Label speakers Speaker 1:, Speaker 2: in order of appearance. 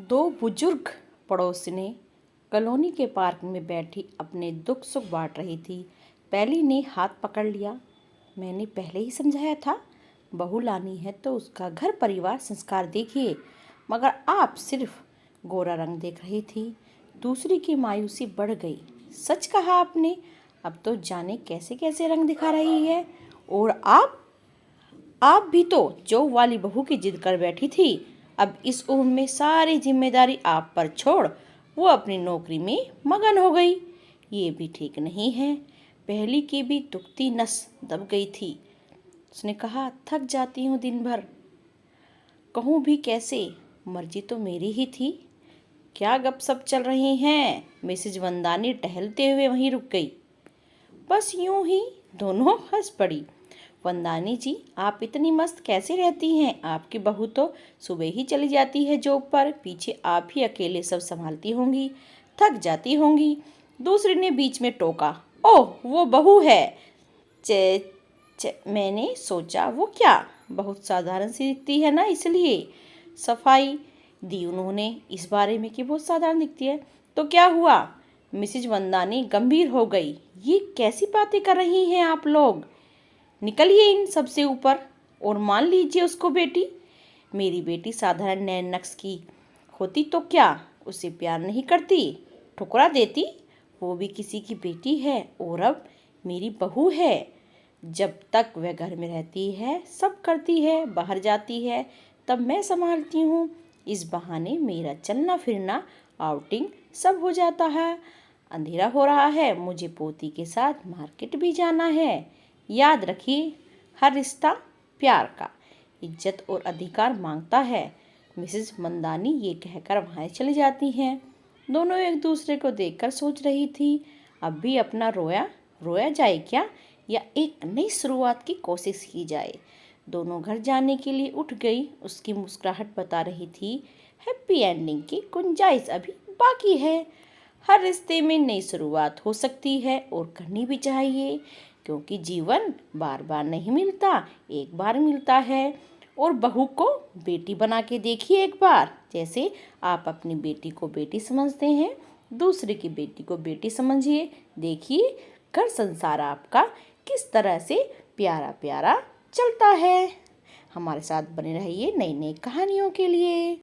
Speaker 1: दो बुजुर्ग पड़ोसिनें कॉलोनी के पार्क में बैठी अपने दुख सुख बांट रही थी। पहली ने हाथ पकड़ लिया। मैंने पहले ही समझाया था, बहू लानी है तो उसका घर परिवार संस्कार देखिए, मगर आप सिर्फ गोरा रंग देख रही थी। दूसरी की मायूसी बढ़ गई। सच कहा आपने, अब तो जाने कैसे कैसे रंग दिखा रही है। और आप भी तो जो वाली बहू की जिद कर बैठी थी। अब इस उम्र में सारी जिम्मेदारी आप पर छोड़ वो अपनी नौकरी में मगन हो गई। ये भी ठीक नहीं है। पहली की भी दुखती नस दब गई थी। उसने कहा, थक जाती हूँ दिन भर। कहूँ भी कैसे, मर्जी तो मेरी ही थी। क्या गपशप चल रही हैं? मिसेज वंदानी टहलते हुए वहीं रुक गई। बस यूं ही। दोनों हंस पड़ी। वंदानी जी, आप इतनी मस्त कैसे रहती हैं? आपकी बहू तो सुबह ही चली जाती है जॉब पर, पीछे आप ही अकेले सब संभालती होंगी, थक जाती होंगी। दूसरी ने बीच में टोका, ओह वो बहू है। मैंने सोचा वो क्या, बहुत साधारण सी दिखती है ना, इसलिए सफाई दी उन्होंने इस बारे में कि बहुत साधारण दिखती है। तो क्या हुआ? मिसेज वंदानी गंभीर हो गई। ये कैसी बातें कर रही हैं आप लोग? निकलिए इन सबसे ऊपर और मान लीजिए उसको बेटी। मेरी बेटी साधारण नैन नक्श की होती तो क्या उसे प्यार नहीं करती, ठुकरा देती? वो भी किसी की बेटी है और अब मेरी बहू है। जब तक वह घर में रहती है सब करती है, बाहर जाती है तब मैं संभालती हूँ। इस बहाने मेरा चलना फिरना, आउटिंग सब हो जाता है। अंधेरा हो रहा है, मुझे पोती के साथ मार्केट भी जाना है। याद रखिए, हर रिश्ता प्यार का, इज्जत और अधिकार मांगता है। मिसेज मंदानी ये कहकर वहाँ चली जाती हैं। दोनों एक दूसरे को देखकर सोच रही थी, अब भी अपना रोया जाए क्या, या एक नई शुरुआत की कोशिश की जाए। दोनों घर जाने के लिए उठ गई। उसकी मुस्कुराहट बता रही थी, हैप्पी एंडिंग की गुंजाइश अभी बाकी है। हर रिश्ते में नई शुरुआत हो सकती है और करनी भी चाहिए, क्योंकि जीवन बार बार नहीं मिलता, एक बार मिलता है। और बहू को बेटी बना के देखिए एक बार। जैसे आप अपनी बेटी को बेटी समझते हैं, दूसरे की बेटी को बेटी समझिए। देखिए घर संसार आपका किस तरह से प्यारा प्यारा चलता है। हमारे साथ बने रहिए नई नई कहानियों के लिए।